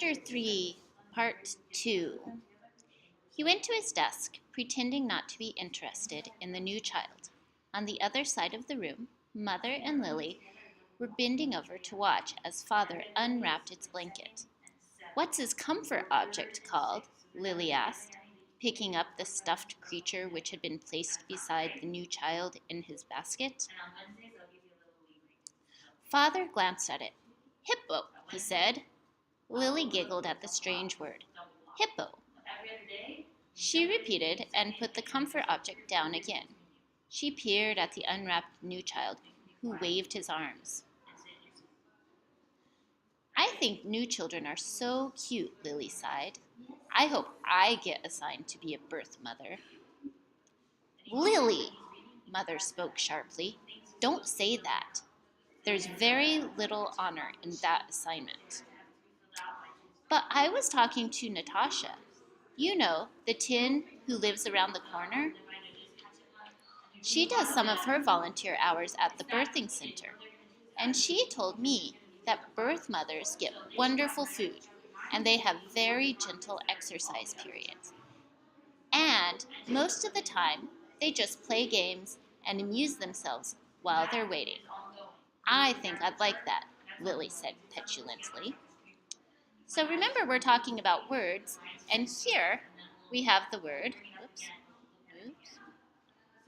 Chapter 3, Part 2. He went to his desk, pretending not to be interested in the new child. On the other side of the room, Mother and Lily were bending over to watch as Father unwrapped its blanket. "What's his comfort object called?" Lily asked, picking up the stuffed creature which had been placed beside the new child in his basket. Father glanced at it. "Hippo," he said. Lily giggled at the strange word. "Hippo." She repeated and put the comfort object down again. She peered at the unwrapped new child, who waved his arms. "I think new children are so cute," Lily sighed. "I hope I get assigned to be a birth mother." "Lily," Mother spoke sharply, "don't say that. There's very little honor in that assignment." "But I was talking to Natasha. You know, the tin who lives around the corner. She does some of her volunteer hours at the birthing center, and she told me that birth mothers get wonderful food and they have very gentle exercise periods. And most of the time, they just play games and amuse themselves while they're waiting. I think I'd like that," Lily said petulantly. So remember, we're talking about words, and here we have the word,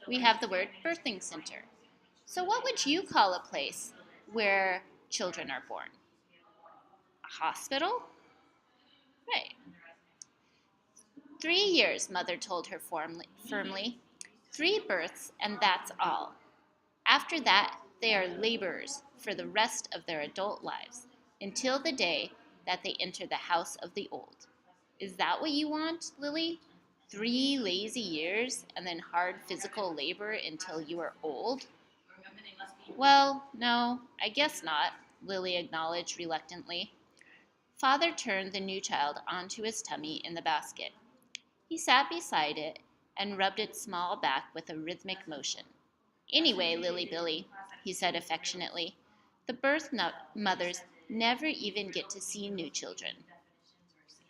we have the word birthing center. So what would you call a place where children are born? A hospital? Right. 3 years, Mother told her firmly. 3 births, and that's all. After that, they are laborers for the rest of their adult lives, until the day that they enter the house of the old. Is that what you want, Lily? 3 lazy years and then hard physical labor until you are old? Well, no, I guess not, Lily acknowledged reluctantly. Father turned the new child onto his tummy in the basket. He sat beside it and rubbed its small back with a rhythmic motion. "Anyway, Lily Billy," he said affectionately, "the birth mothers never even get to see new children.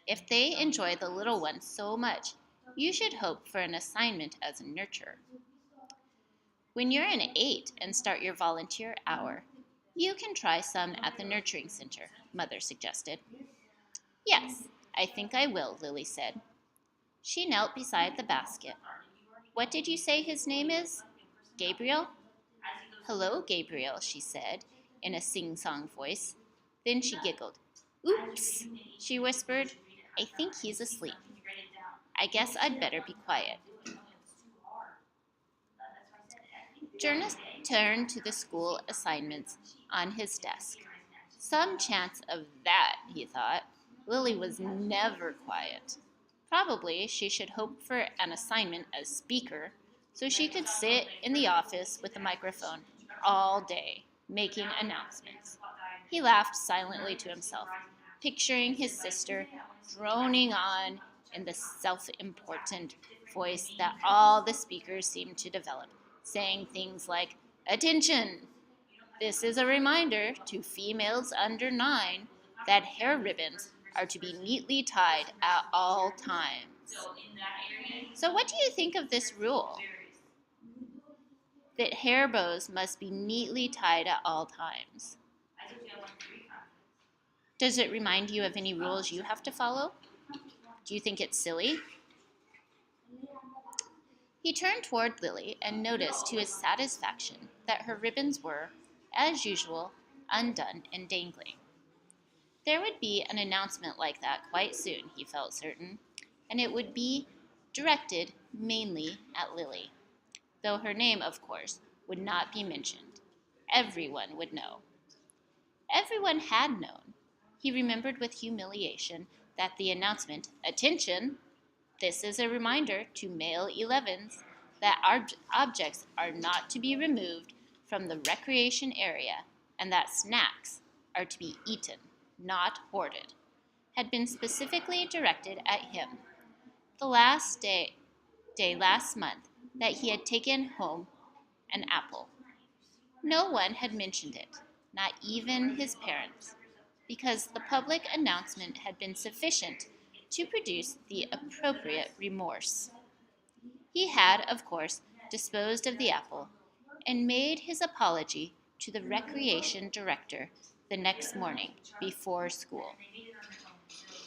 If they enjoy the little ones so much, you should hope for an assignment as a nurturer. When you're an 8 and start your volunteer hour, you can try some at the nurturing center," Mother suggested. "Yes, I think I will," Lily said. She knelt beside the basket. "What did you say his name is? Gabriel?" "Hello, Gabriel," she said in a sing-song voice. Then she giggled. "Oops," she whispered. "I think he's asleep. I guess I'd better be quiet." Jonas turned to the school assignments on his desk. Some chance of that, he thought. Lily was never quiet. Probably she should hope for an assignment as speaker, so she could sit in the office with a microphone all day, making announcements. He laughed silently to himself, picturing his sister droning on in the self-important voice that all the speakers seemed to develop, saying things like, "Attention! This is a reminder to females under 9 that hair ribbons are to be neatly tied at all times." So what do you think of this rule? That hair bows must be neatly tied at all times. Does it remind you of any rules you have to follow? Do you think it's silly? He turned toward Lily and noticed to his satisfaction that her ribbons were, as usual, undone and dangling. There would be an announcement like that quite soon, he felt certain, and it would be directed mainly at Lily, though her name, of course, would not be mentioned. Everyone would know. Everyone had known. He remembered with humiliation that the announcement, "Attention! This is a reminder to male 11s that our objects are not to be removed from the recreation area and that snacks are to be eaten, not hoarded," had been specifically directed at him. The last day last month that he had taken home an apple. No one had mentioned it, not even his parents. because the public announcement had been sufficient to produce the appropriate remorse. He had, of course, disposed of the apple and made his apology to the recreation director the next morning before school.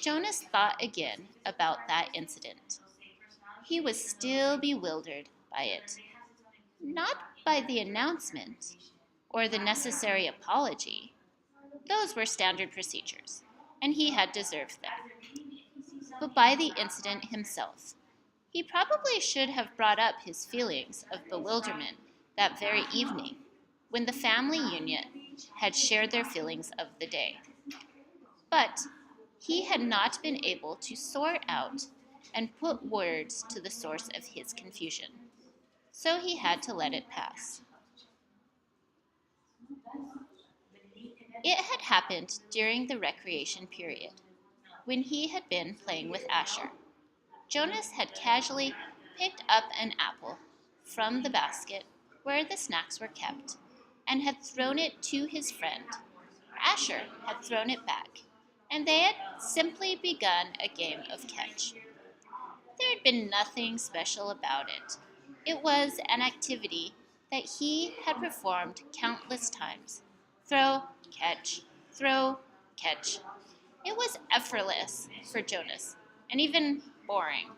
Jonas thought again about that incident. He was still bewildered by it, not by the announcement or the necessary apology. Those were standard procedures, and he had deserved them, but by the incident himself. He probably should have brought up his feelings of bewilderment that very evening, when the family union had shared their feelings of the day. But he had not been able to sort out and put words to the source of his confusion, so he had to let it pass. It had happened during the recreation period, when he had been playing with Asher. Jonas had casually picked up an apple from the basket where the snacks were kept and had thrown it to his friend. Asher had thrown it back, and they had simply begun a game of catch. There had been nothing special about it. It was an activity that he had performed countless times. Throw, catch. It was effortless for Jonas, and even boring,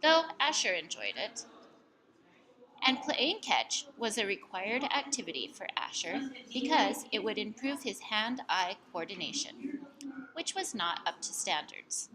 though Asher enjoyed it. And playing catch was a required activity for Asher because it would improve his hand-eye coordination, which was not up to standards.